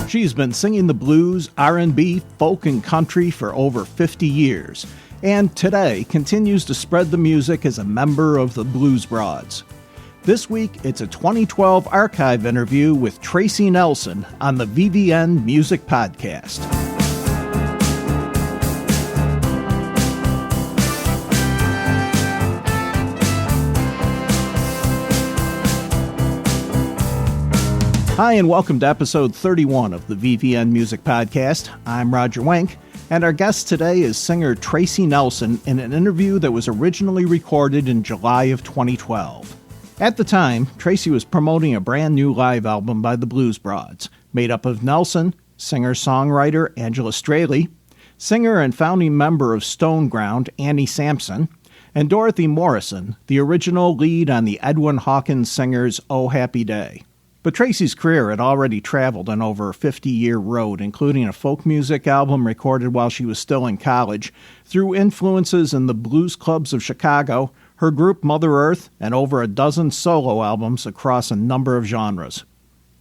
She's been singing the blues, R&B, folk, and country for over 50 years, and today continues to spread the music as a member of the Blues Broads. This week, it's a 2012 archive interview with Tracy Nelson on the VVN Music Podcast. Hi, and welcome to episode 31 of the VVN Music Podcast. I'm Roger Wenk, and our guest today is singer Tracy Nelson in an interview that was originally recorded in July of 2012. At the time, Tracy was promoting a brand new live album by the Blues Broads, made up of Nelson, singer-songwriter Angela Strehli, singer and founding member of Stoneground Annie Sampson, and Dorothy Morrison, the original lead on the Edwin Hawkins singer's Oh Happy Day. But Tracy's career had already traveled on over a 50-year road, including a folk music album recorded while she was still in college, through influences in the blues clubs of Chicago, her group Mother Earth, and over a dozen solo albums across a number of genres.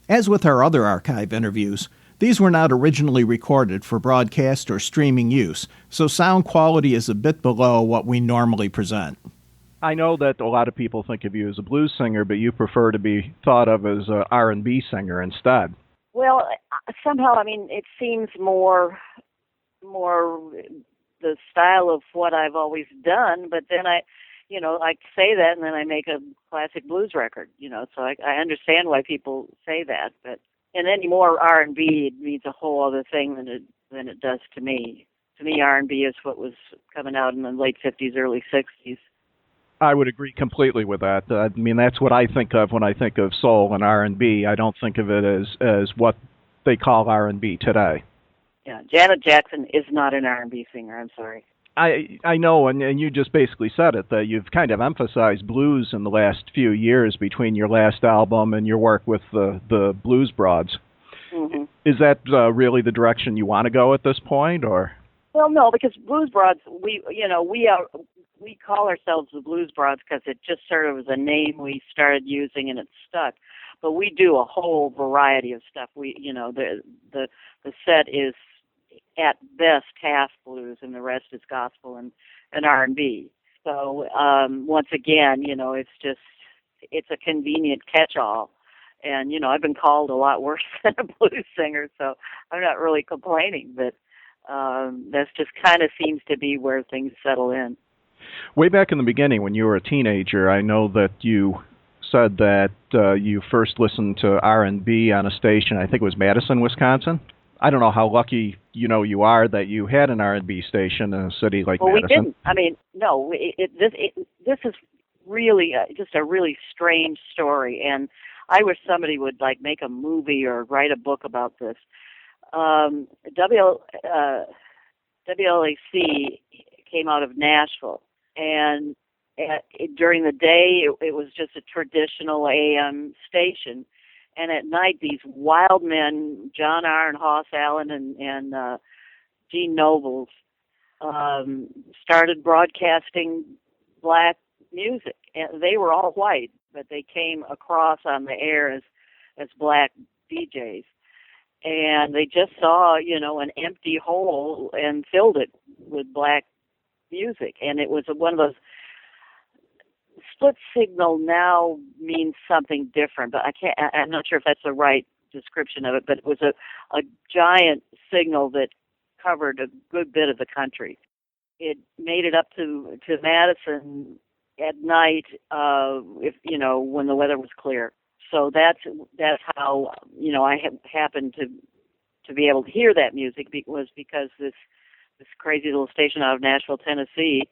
As with our other archive interviews, these were not originally recorded for broadcast or streaming use, so sound quality is a bit below what we normally present. I know that a lot of people think of you as a blues singer, but you prefer to be thought of as an R&B singer instead. Well, somehow, it seems more the style of what I've always done, but then I say that and then I make a classic blues record, so I understand why people say that, and any more R&B, it means a whole other thing than it does to me. To me, R&B is what was coming out in the late 50s, early 60s. I would agree completely with that. That's what I think of when I think of soul and R&B. I don't think of it as what they call R&B today. Yeah, Janet Jackson is not an R&B singer. I'm sorry. I know, and you just basically said it, that you've kind of emphasized blues in the last few years between your last album and your work with the Blues Broads. Mm-hmm. Is that really the direction you want to go at this point, or? Well, no, because Blues Broads, we call ourselves the Blues Broads because it just sort of was a name we started using and it stuck. But we do a whole variety of stuff. The set is at best half blues and the rest is gospel and R&B. So once again, it's a convenient catch-all. And, I've been called a lot worse than a blues singer, so I'm not really complaining. But that's just kind of seems to be where things settle in. Way back in the beginning, when you were a teenager, I know that you said that you first listened to R&B on a station, I think it was Madison, Wisconsin. I don't know how lucky you are that you had an R&B station in a city like Madison. We didn't. No. This is really just a really strange story, and I wish somebody would make a movie or write a book about this. WLAC came out of Nashville. And during the day, it was just a traditional AM station. And at night, these wild men, John R. and Hoss Allen and Gene Nobles, started broadcasting black music. And they were all white, but they came across on the air as black DJs. And they just saw, an empty hole and filled it with black music, and it was one of those. Split signal now means something different, but I'm not sure if that's the right description of it, but it was a giant signal that covered a good bit of the country. It made it up to Madison at night, when the weather was clear. So that's how I happened to be able to hear that music, was because this crazy little station out of Nashville, Tennessee,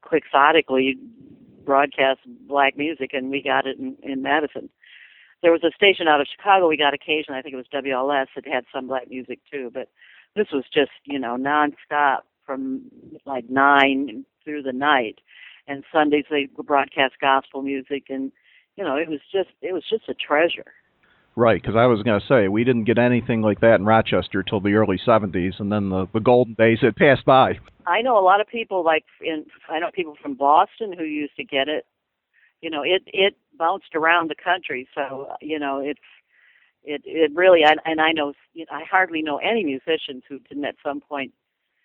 quixotically broadcast black music, and we got it in Madison. There was a station out of Chicago we got occasionally, I think it was WLS, that had some black music too, but this was just, nonstop from 9 through the night. And Sundays they broadcast gospel music, and, it was just a treasure. Right, because I was going to say, we didn't get anything like that in Rochester till the early 70s, and then the golden days had passed by. I know a lot of people, I know people from Boston who used to get it. It bounced around the country, so, it really, and I know, I hardly know any musicians who didn't at some point,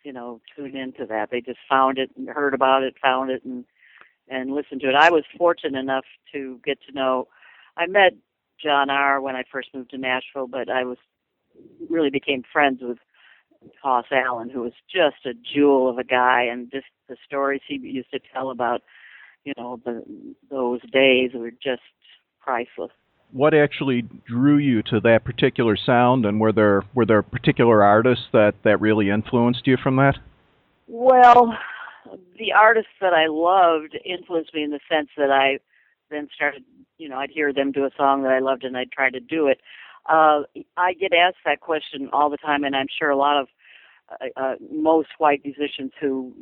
tune into that. They just found it and heard about it, found it, and listened to it. I was fortunate enough to get to know. I met John R. when I first moved to Nashville, but I really became friends with Hoss Allen, who was just a jewel of a guy, and just the stories he used to tell about, those days were just priceless. What actually drew you to that particular sound, and were there particular artists that really influenced you from that? Well, the artists that I loved influenced me in the sense that I then started, I'd hear them do a song that I loved and I'd try to do it. I get asked that question all the time, and I'm sure a lot of most white musicians who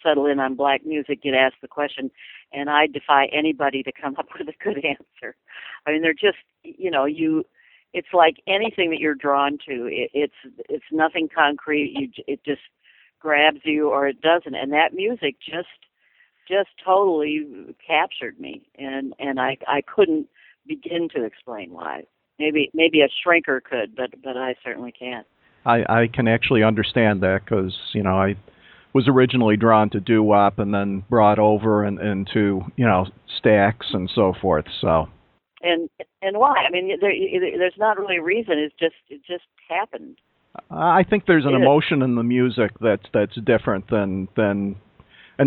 settle in on black music get asked the question, and I defy anybody to come up with a good answer. I mean, they're just, it's like anything that you're drawn to. It's nothing concrete. It just grabs you or it doesn't, and that music just totally captured me, and I couldn't begin to explain why. Maybe a shrinker could, but I certainly can't. I can actually understand that because, I was originally drawn to doo-wop and then brought over into, stacks and so forth. So. And why? I mean, there's not really a reason. It just happened. I think there's an emotion in the music that's different than, and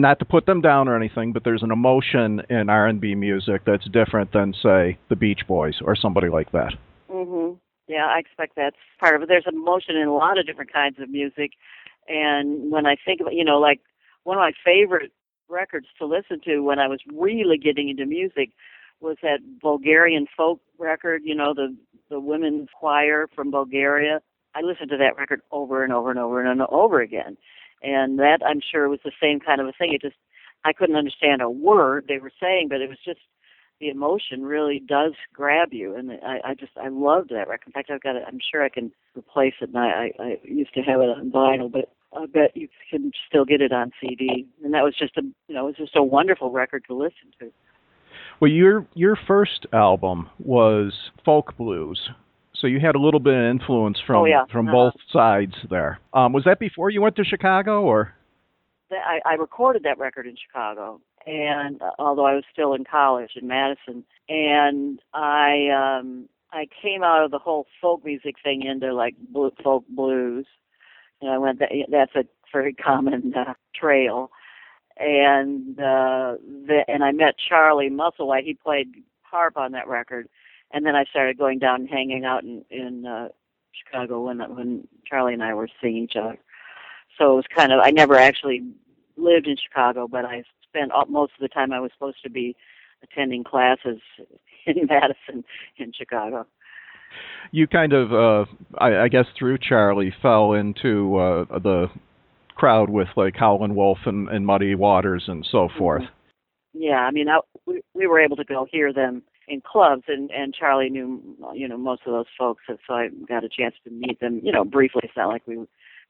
not to put them down or anything, but there's an emotion in R&B music that's different than, say, the Beach Boys or somebody like that. Mm-hmm. Yeah, I expect that's part of it. There's emotion in a lot of different kinds of music. And when I think about, like one of my favorite records to listen to when I was really getting into music was that Bulgarian folk record, the women's choir from Bulgaria. I listened to that record over and over and over and over again. And that, I'm sure, was the same kind of a thing. I couldn't understand a word they were saying, but it was just, the emotion really does grab you, and I loved that record. In fact, I'm sure I can replace it. And I used to have it on vinyl, but I bet you can still get it on CD. And that was just it was just a wonderful record to listen to. Well, your first album was folk blues, so you had a little bit of influence from both sides there. Was that before you went to Chicago, or? I recorded that record in Chicago, and although I was still in college in Madison, and I came out of the whole folk music thing into like folk blues, and I went. That's a very common trail, and I met Charlie Musselwhite. He played harp on that record, and then I started going down and hanging out in Chicago when Charlie and I were seeing each other. So it was kind of, I never actually lived in Chicago, but I spent most of the time I was supposed to be attending classes in Madison in Chicago. You kind of, I guess through Charlie, fell into the crowd with like Howlin' Wolf and Muddy Waters and so forth. Yeah, I mean, we were able to go hear them in clubs, and Charlie knew, most of those folks, and so I got a chance to meet them, briefly. It's not like we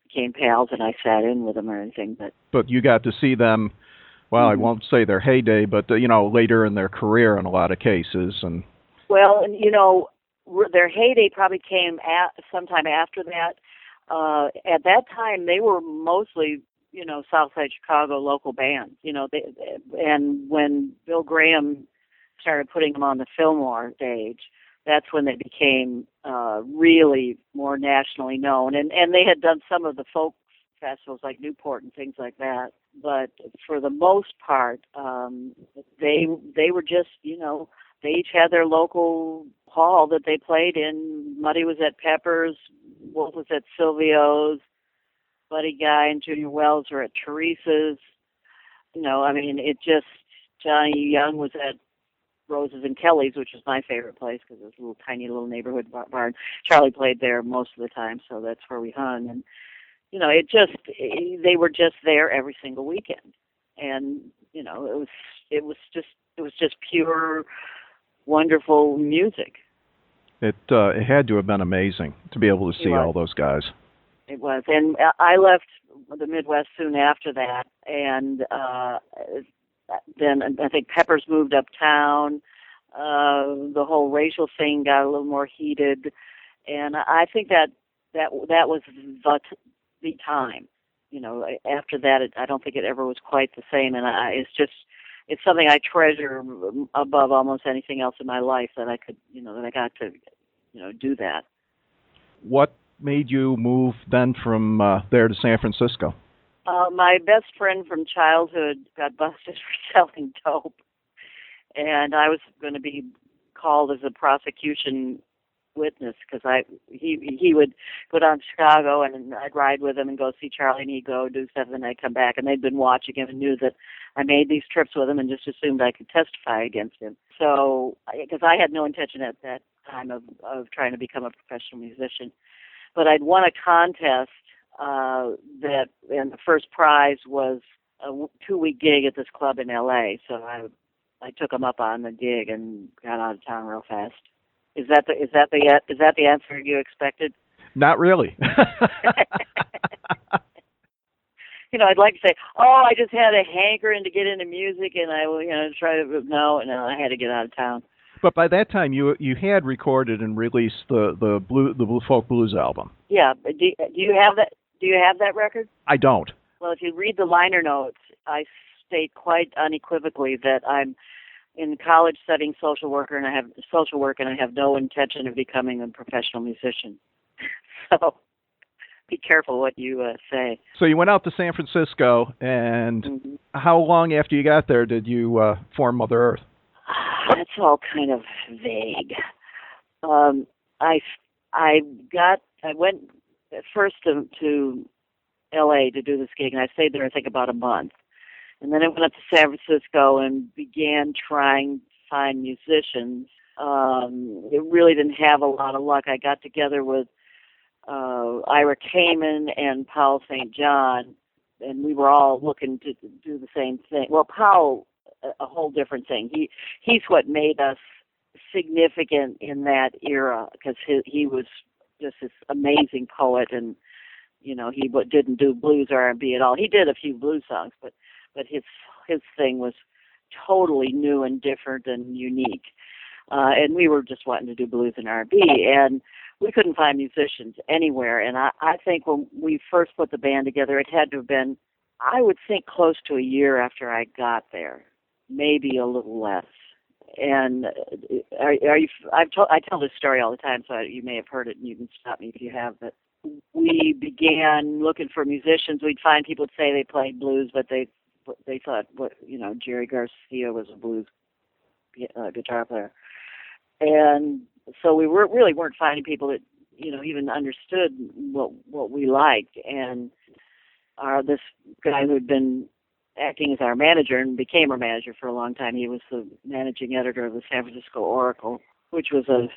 became pals and I sat in with them or anything, but you got to see them. Well, I won't say their heyday, but later in their career in a lot of cases. And their heyday probably came sometime after that. At that time, they were mostly Southside Chicago local bands. And when Bill Graham started putting them on the Fillmore stage, that's when they became really more nationally known. And they had done some of the folk festivals like Newport and things like that. But for the most part, they were just, they each had their local hall that they played in. Muddy was at Pepper's, Wolf was at Silvio's, Buddy Guy and Junior Wells were at Teresa's. Johnny Young was at Roses and Kelly's, which was my favorite place because it was a little tiny little neighborhood barn. Charlie played there most of the time, so that's where we hung. And they were just there every single weekend, and it was just pure, wonderful music. It had to have been amazing to be able to see all those guys. It was, and I left the Midwest soon after that, and then I think Peppers moved uptown. The whole racial thing got a little more heated. And I think that was the time. After that, I don't think it ever was quite the same. And it's something I treasure above almost anything else in my life, that I could, that I got to, do that. What made you move then from there to San Francisco? My best friend from childhood got busted for selling dope, and I was going to be called as a prosecution witness, because he would go down to Chicago, and I'd ride with him and go see Charlie, and he'd go do stuff, and I'd come back, and they'd been watching him and knew that I made these trips with him and just assumed I could testify against him. So, because I had no intention at that time of trying to become a professional musician, but I'd won a contest and the first prize was a 2-week gig at this club in L.A. So I took him up on the gig and got out of town real fast. Is that the answer you expected? Not really. I'd like to say, I just had a hankering to get into music, and I try to. No, I had to get out of town. But by that time, you had recorded and released the folk blues album. Yeah. Do you have that? Do you have that record? I don't. Well, if you read the liner notes, I state quite unequivocally that I'm in college studying social work, and I have no intention of becoming a professional musician. So be careful what you say. So you went out to San Francisco, and how long after you got there did you form Mother Earth? That's all kind of vague. I went first to L.A. to do this gig, and I stayed there, I think, about a month. And then I went up to San Francisco and began trying to find musicians. It really didn't have a lot of luck. I got together with Ira Kamen and Powell St. John, and we were all looking to do the same thing. Well, Powell, a whole different thing. He's what made us significant in that era, because he was just this amazing poet, and he didn't do blues or R&B at all. He did a few blues songs, but his thing was totally new and different and unique. And we were just wanting to do blues and R&B, and we couldn't find musicians anywhere. And I think when we first put the band together, it had to have been, I would think, close to a year after I got there, maybe a little less. And I tell this story all the time, so you may have heard it, and you can stop me if you have. But we began looking for musicians. We'd find people would say they played blues, but they thought, Jerry Garcia was a blues guitar player. And so we weren't finding people that, even understood what we liked. And this guy who had been acting as our manager and became our manager for a long time, he was the managing editor of the San Francisco Oracle, which was an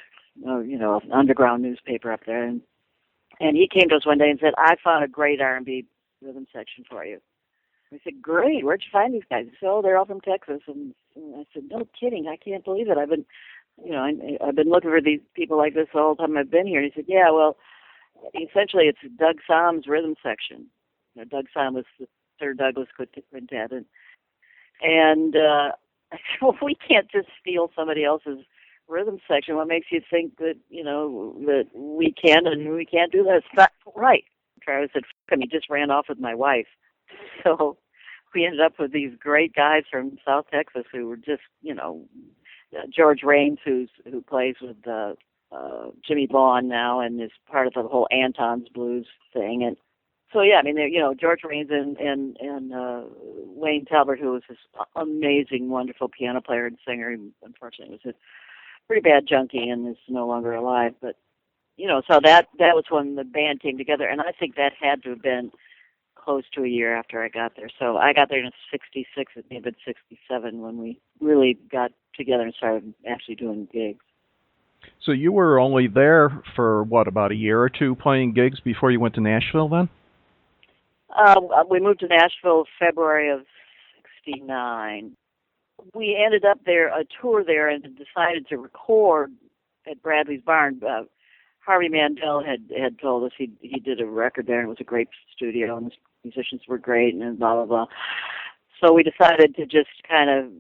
underground newspaper up there. And he came to us one day and said, "I found a great R&B rhythm section for you." I said, "Great, where'd you find these guys?" He said, "Oh, they're all from Texas." And I said, "No kidding, I can't believe it. I've been looking for these people like this the whole time I've been here." And he said, "Yeah, well, essentially it's Doug Somm's rhythm section." Doug Somm was the Third Douglas Quintet. And I said, "Well, we can't just steal somebody else's rhythm section. What makes you think that, that we can and we can't do that? It's not right." Travis said, "F him, he just ran off with my wife." So we ended up with these great guys from South Texas who were just, George Raines, who plays with Jimmy Vaughn now and is part of the whole Anton's Blues thing. And so, yeah, George Raines and Wayne Talbert, who was this amazing, wonderful piano player and singer. He, unfortunately, was a pretty bad junkie and is no longer alive. But, so that was when the band came together. And I think that had to have been close to a year after I got there. So I got there in '66, it may have been '67 when we really got together and started actually doing gigs. So you were only there for, about a year or two playing gigs before you went to Nashville then? We moved to Nashville February of '69. We ended up there, a tour there, and decided to record at Bradley's Barn. Harvey Mandel had told us he did a record there, and it was a great studio, and the musicians were great, and blah, blah, blah. So we decided to just kind of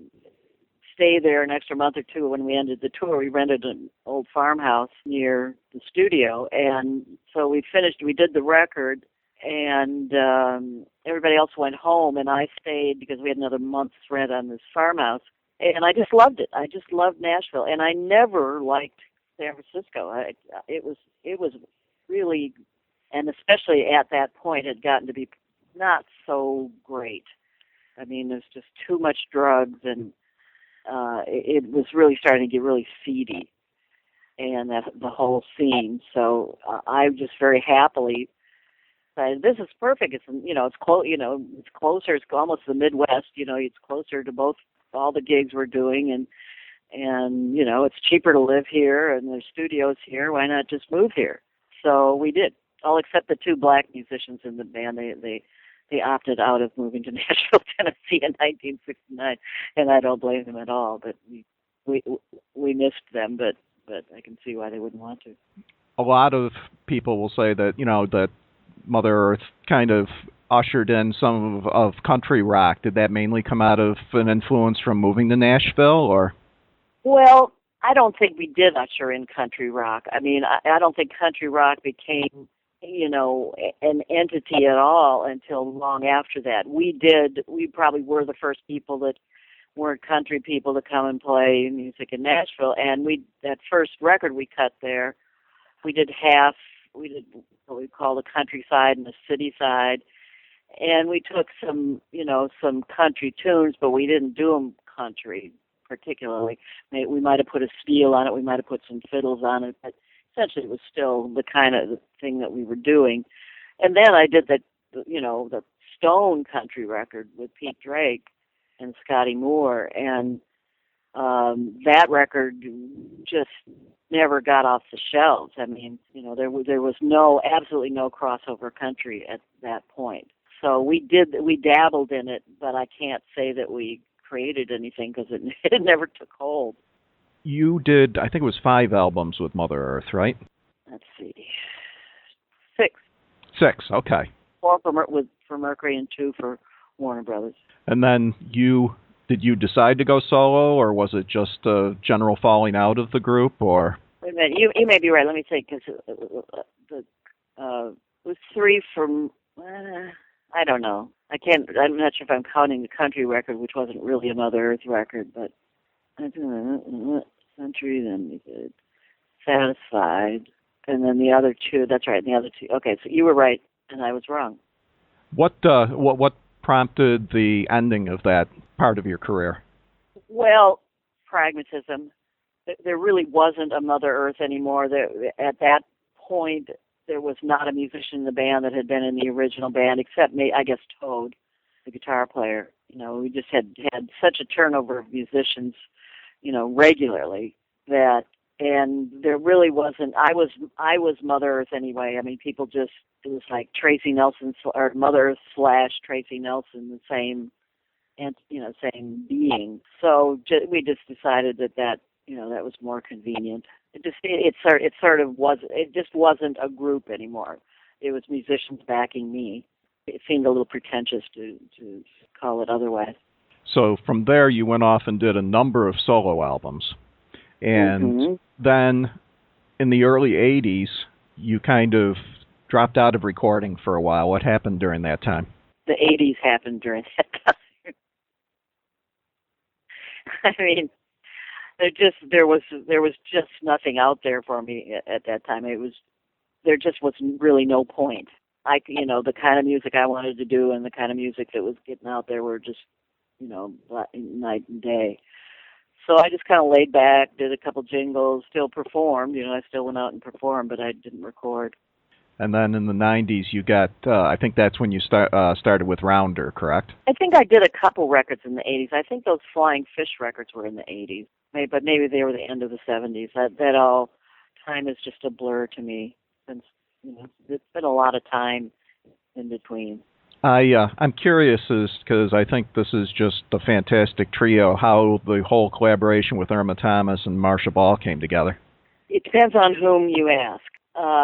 stay there an extra month or two when we ended the tour. We rented an old farmhouse near the studio, and so we did the record, and everybody else went home, and I stayed because we had another month's rent on this farmhouse, and I just loved it. I just loved Nashville, and I never liked San Francisco. It was really, and especially at that point, had gotten to be not so great. I mean, there's just too much drugs, and it was really starting to get really seedy, and the whole scene. So I just very happily decided this is perfect. It's it's it's closer. It's almost the Midwest. It's closer to all the gigs we're doing, and it's cheaper to live here, and there's studios here. Why not just move here? So we did. All except the two black musicians in the band. They opted out of moving to Nashville, Tennessee in 1969, and I don't blame them at all. But we missed them, but I can see why they wouldn't want to. A lot of people will say that that Mother Earth kind of ushered in some of country rock. Did that mainly come out of an influence from moving to Nashville, or? Well, I don't think we did usher in country rock. I mean, I don't think country rock became an entity at all until long after that. We probably were the first people that weren't country people to come and play music in Nashville. And that first record we cut there, we did what we call the countryside and the city side. And we took some country tunes, but we didn't do them country particularly. We might have put a steel on it. We might have put some fiddles on it, but essentially it was still the kind of thing that we were doing. And then I did the Stone country record with Pete Drake and Scotty Moore, and that record just never got off the shelves. I mean, there was absolutely no crossover country at that point. So we dabbled in it, but I can't say that we created anything because it never took hold. You did, I think it was 5 albums with Mother Earth, right? Let's see. 6. 6, okay. 4 for Mercury and 2 for Warner Brothers. And then did you decide to go solo, or was it just a general falling out of the group, or? Wait a minute, you may be right. Let me think, because it was 3 from, I don't know. I'm not sure if I'm counting the country record, which wasn't really a Mother Earth record, but country, then we did Satisfied, and then the other 2, that's right, and the other 2. Okay, so you were right, and I was wrong. What prompted the ending of that part of your career? Well, pragmatism. There really wasn't a Mother Earth anymore. At that point, there was not a musician in the band that had been in the original band, except me, I guess Toad, the guitar player. We just had such a turnover of musicians, regularly and there really wasn't. I was Mother Earth anyway. I mean, it was like Tracy Nelson or Mother Earth / Tracy Nelson, the same, and same being. So we just decided that was more convenient. It just wasn't a group anymore. It was musicians backing me. It seemed a little pretentious to call it otherwise. So from there, you went off and did a number of solo albums. And then in the early 80s, you kind of dropped out of recording for a while. What happened during that time? The 80s happened during that time. I mean, there was just nothing out there for me at that time. There just was really no point. The kind of music I wanted to do and the kind of music that was getting out there were just, night and day. So I just kind of laid back, did a couple jingles, still performed. I still went out and performed, but I didn't record. And then in the 90s, you got, I think that's when you started with Rounder, correct? I think I did a couple records in the 80s. I think those Flying Fish records were in the 80s, but maybe they were the end of the 70s. That all time is just a blur to me. Since it's been a lot of time in between. I'm curious, because I think this is just a fantastic trio, how the whole collaboration with Irma Thomas and Marcia Ball came together. It depends on whom you ask.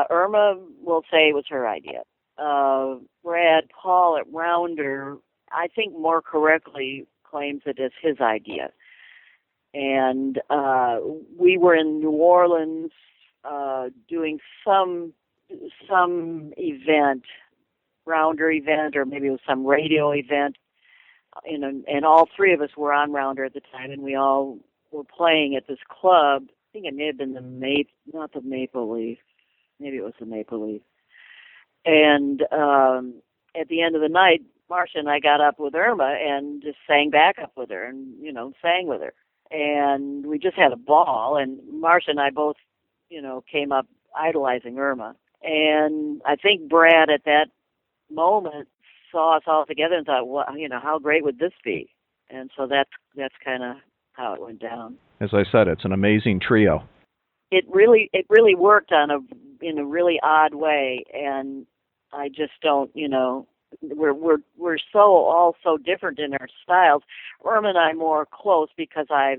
Irma will say it was her idea. Brad Paul at Rounder, I think more correctly claims it as his idea. And we were in New Orleans doing some event, Rounder event, or maybe it was some radio event. And all three of us were on Rounder at the time, and we all were playing at this club. I think it may have been not the Maple Leaf. Maybe it was the Maple Leaf. And at the end of the night, Marcia and I got up with Irma and just sang backup with her and, sang with her. And we just had a ball. And Marcia and I both, came up idolizing Irma. And I think Brad at that moment saw us all together and thought, well, how great would this be? And so that's kind of how it went down. As I said, it's an amazing trio. It really worked in a really odd way, and I just don't, we're all so different in our styles. Irma and I more close because I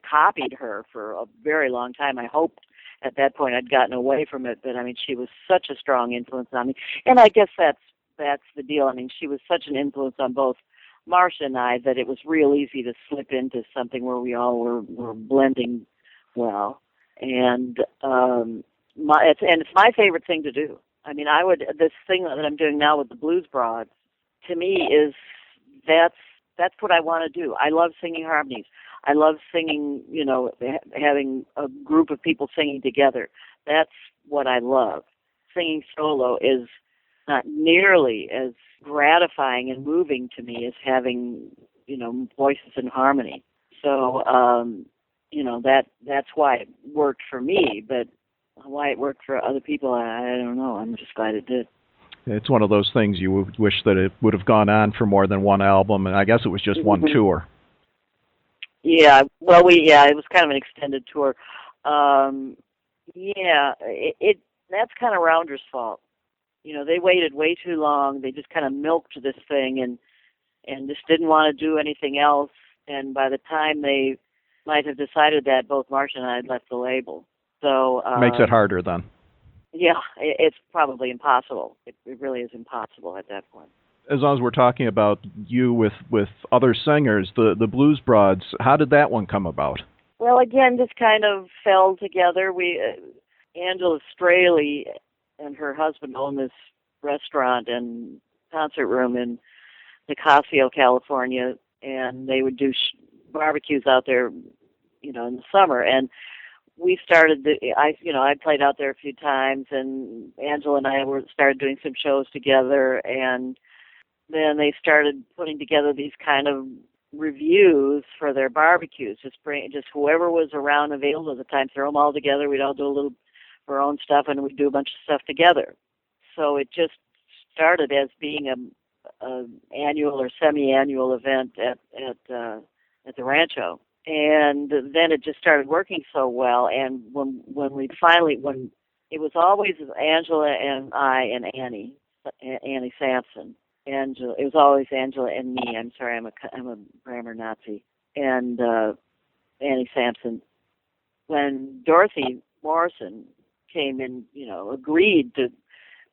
copied her for a very long time. I hoped at that point I'd gotten away from it, but she was such a strong influence on me, and I guess that's the deal. She was such an influence on both Marcia and I that it was real easy to slip into something where we all were blending well. And it's my favorite thing to do. This thing that I'm doing now with the Blues Broads, to me that's what I want to do. I love singing harmonies. I love singing, having a group of people singing together. That's what I love. Singing solo is not nearly as gratifying and moving to me as having, voices in harmony. So, that's why it worked for me, but why it worked for other people, I don't know. I'm just glad it did. It's one of those things you would wish that it would have gone on for more than one album, and I guess it was just one tour. Yeah, well, it was kind of an extended tour. That's kind of Rounder's fault. They waited way too long. They just kind of milked this thing and just didn't want to do anything else. And by the time they might have decided that, both Marcia and I had left the label. So makes it harder then. Yeah, it's probably impossible. It really is impossible at that point. As long as we're talking about you with other singers, the Blues Broads, how did that one come about? Well, again, just kind of fell together. Angela Strehli and her husband own this restaurant and concert room in Nicasio, California, and they would do barbecues out there, in the summer. And we started. I played out there a few times, and Angela and I started doing some shows together, and then they started putting together these kind of reviews for their barbecues. Just whoever was around available at the time, throw them all together. We'd all do a little of our own stuff, and we'd do a bunch of stuff together. So it just started as being a annual or semi-annual event at the Rancho, and then it just started working so well. And when it was always Angela and I and Annie Sampson. It was always Angela and me. I'm sorry, I'm a grammar Nazi. And Annie Sampson. When Dorothy Morrison came in, agreed to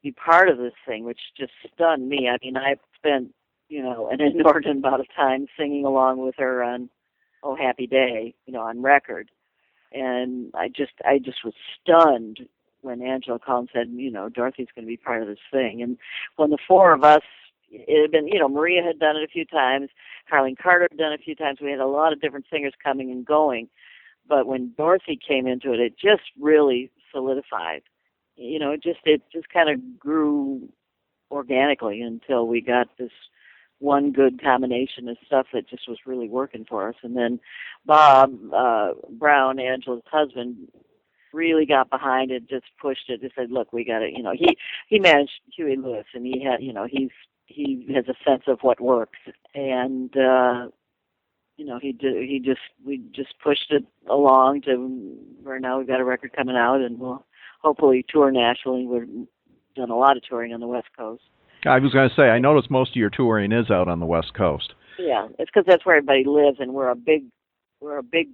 be part of this thing, which just stunned me. I spent, an inordinate amount of time singing along with her on "Oh Happy Day," on record. And I just was stunned when Angela called and said, Dorothy's going to be part of this thing. And when the four of us, it had been, Maria had done it a few times, Carlene Carter had done it a few times. We had a lot of different singers coming and going. But when Dorothy came into it, it just really solidified. It just kind of grew organically until we got this one good combination of stuff that just was really working for us. And then Bob Brown, Angela's husband, really got behind it, just pushed it, just said, look, we got it. He managed Huey Lewis, and he had, he has a sense of what works. And, we just pushed it along to where now we've got a record coming out, and we'll hopefully tour nationally. We've done a lot of touring on the West Coast. I was going to say, I noticed most of your touring is out on the West Coast. Yeah, it's because that's where everybody lives, and we're a big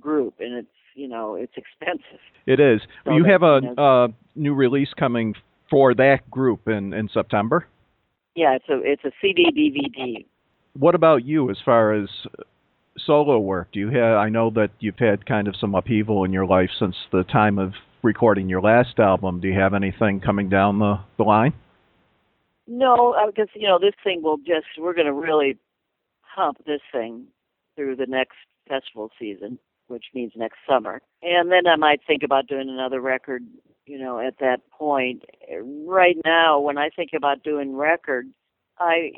group, and it's it's expensive. It is. So you have a new release coming for that group in September? Yeah, it's a CD DVD. What about you as far as solo work? Do you have? I know that you've had kind of some upheaval in your life since the time of recording your last album. Do you have anything coming down the line? No, because this thing we're going to really hump this thing through the next festival season, which means next summer. And then I might think about doing another record, at that point. Right now, when I think about doing records, I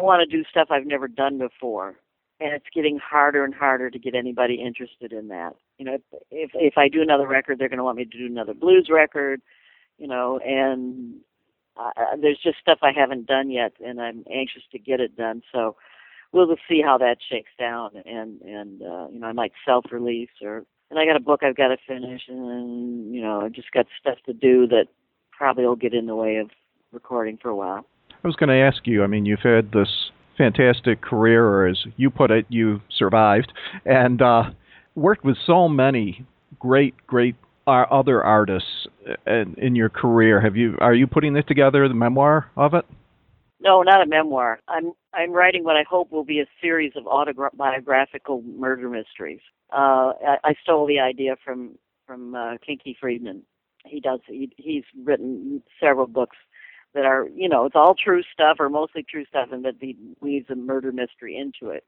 want to do stuff I've never done before. And it's getting harder and harder to get anybody interested in that. If I do another record, they're going to want me to do another blues record, and there's just stuff I haven't done yet, and I'm anxious to get it done. So we'll just see how that shakes down, and I might self-release, and I got a book I've got to finish, and I just got stuff to do that probably will get in the way of recording for a while. I was going to ask you, I mean, you've had this fantastic career, or as you put it, you survived, and worked with so many great other artists in your career. Are you putting this together, the memoir of it? No, not a memoir. I'm writing what I hope will be a series of autobiographical murder mysteries. I stole the idea from Kinky Friedman. He's written several books that are, it's all true stuff or mostly true stuff, and that he weaves a murder mystery into it.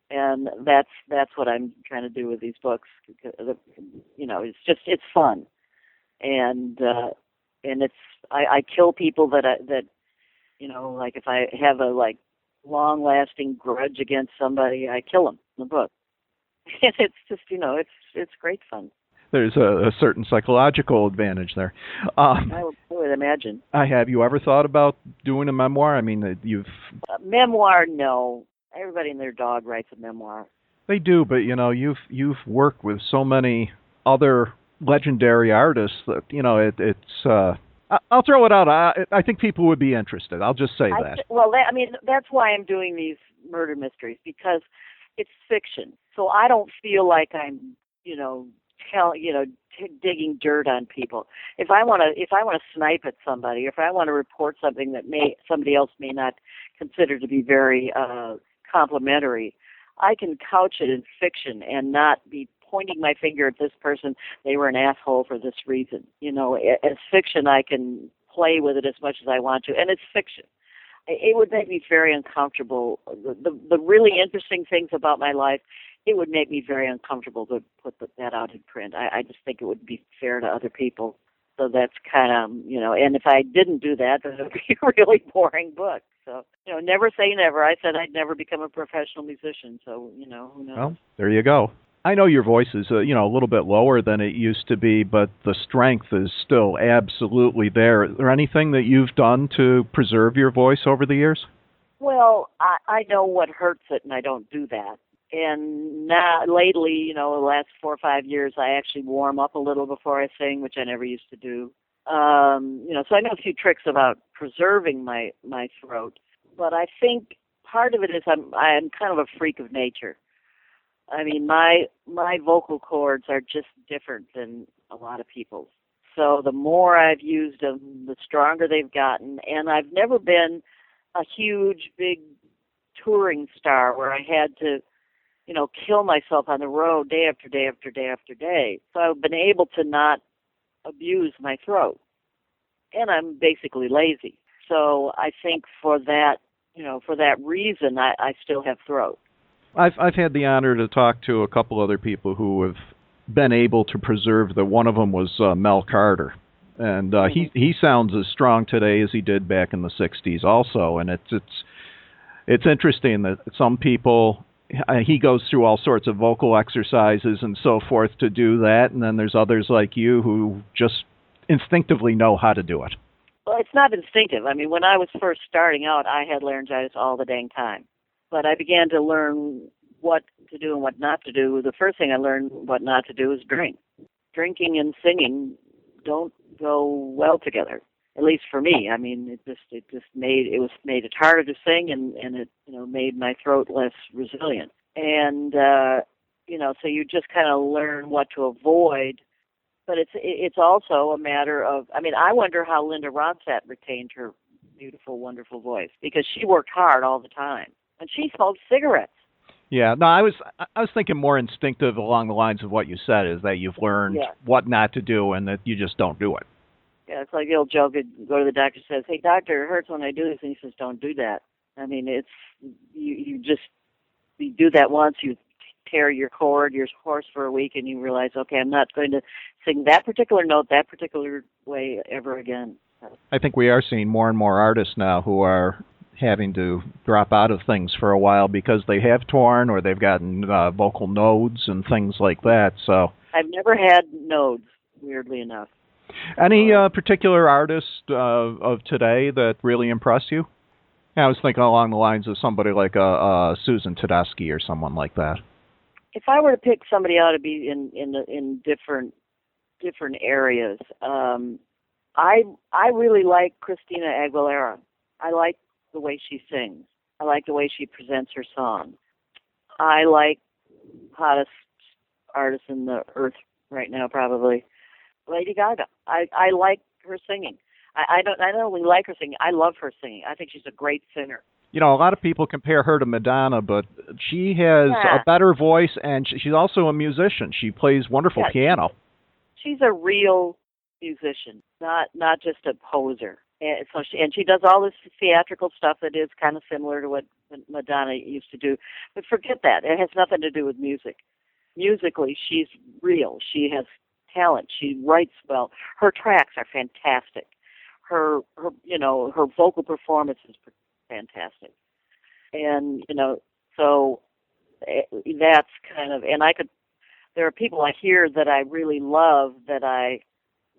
And that's what I'm trying to do with these books. It's fun, and I kill people that like if I have a long-lasting grudge against somebody, I kill them in the book. And it's just it's great fun. There's a certain psychological advantage there. I would imagine. Have you ever thought about doing a memoir? I mean, you've memoir, no. Everybody and their dog writes a memoir. They do, but you've worked with so many other legendary artists that it's. I'll throw it out. I think people would be interested. I'll just say that. That's why I'm doing these murder mysteries, because it's fiction. So I don't feel like I'm, digging dirt on people. If I want to snipe at somebody, or if I want to report something that somebody else may not consider to be very complimentary, I can couch it in fiction and not be pointing my finger at this person. They were an asshole for this reason. As fiction, I can play with it as much as I want to, and it's fiction. It would make me very uncomfortable. The really interesting things about my life, it would make me very uncomfortable to put that out in print. I just think it would be fair to other people. So that's kind of, and if I didn't do that, then it would be a really boring book. So, never say never. I said I'd never become a professional musician. So, who knows? Well, there you go. I know your voice is, a little bit lower than it used to be, but the strength is still absolutely there. Is there anything that you've done to preserve your voice over the years? Well, I know what hurts it, and I don't do that. And now, lately, the last 4 or 5 years, I actually warm up a little before I sing, which I never used to do. So I know a few tricks about preserving my throat. But I think part of it is I'm kind of a freak of nature. I mean, my vocal cords are just different than a lot of people's. So the more I've used them, the stronger they've gotten. And I've never been a huge, big touring star where I had to, kill myself on the road day after day after day after day. So I've been able to not abuse my throat. And I'm basically lazy. So I think for that reason, I still have throat. I've had the honor to talk to a couple other people who have been able to preserve the. One of them was Mel Carter, and he sounds as strong today as he did back in the '60s, also. And it's interesting that some people he goes through all sorts of vocal exercises and so forth to do that, and then there's others like you who just instinctively know how to do it. Well, it's not instinctive. I mean, when I was first starting out, I had laryngitis all the dang time. But I began to learn what to do and what not to do. The first thing I learned what not to do is drink. Drinking and singing don't go well together, at least for me. I mean, it made it harder to sing, and it made my throat less resilient. And so you just kind of learn what to avoid. But it's also a matter of, I mean, I wonder how Linda Ronstadt retained her beautiful, wonderful voice, because she worked hard all the time. And she smoked cigarettes. Yeah, no, I was thinking more instinctive along the lines of what you said, is that you've learned what not to do and that you just don't do it. Yeah, it's like the old joke. You go to the doctor, says, "Hey, doctor, it hurts when I do this," and he says, "Don't do that." I mean, it's you do that once, you tear your cord, your horse for a week, and you realize, okay, I'm not going to sing that particular note that particular way ever again. I think we are seeing more and more artists now who are having to drop out of things for a while because they have torn or they've gotten vocal nodes and things like that. So I've never had nodes, weirdly enough. Any particular artist of today that really impressed you? I was thinking along the lines of somebody like Susan Tedeschi or someone like that. If I were to pick somebody out to be in different areas, I really like Christina Aguilera. I like the way she sings. I like the way she presents her song. I like hottest artist in the earth right now, probably Lady Gaga. I like her singing. I don't only like her singing, I love her singing. I think she's a great singer. You know, a lot of people compare her to Madonna, but she has a better voice, and she's also a musician. She plays wonderful piano. She's a real musician, not just a poser. And so she does all this theatrical stuff that is kind of similar to what Madonna used to do. But forget that. It has nothing to do with music. Musically, she's real. She has talent. She writes well. Her tracks are fantastic. Her vocal performance is fantastic. And, so that's kind of, and there are people I hear that I really love that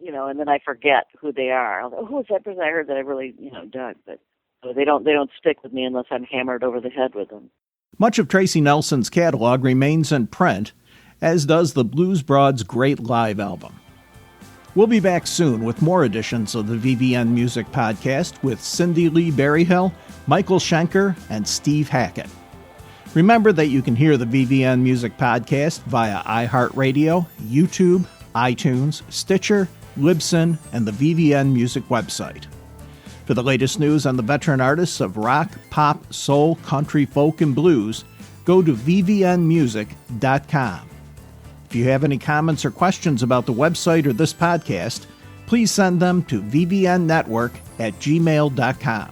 and then I forget who they are. Who was that person I heard that I really, dug? But they don't stick with me unless I'm hammered over the head with them. Much of Tracy Nelson's catalog remains in print, as does the Blues Broads' great live album. We'll be back soon with more editions of the VVN Music Podcast with Cindy Lee Berryhill, Michael Schenker, and Steve Hackett. Remember that you can hear the VVN Music Podcast via iHeartRadio, YouTube, iTunes, Stitcher, Libsyn, and the VVN Music website. For the latest news on the veteran artists of rock, pop, soul, country, folk, and blues, go to vvnmusic.com. If you have any comments or questions about the website or this podcast, please send them to vvnnetwork@gmail.com.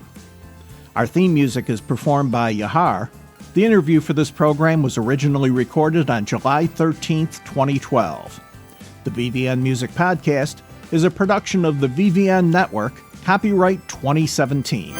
Our theme music is performed by Yahar. The interview for this program was originally recorded on July 13th, 2012. The VVN Music Podcast is a production of the VVN Network, copyright 2017.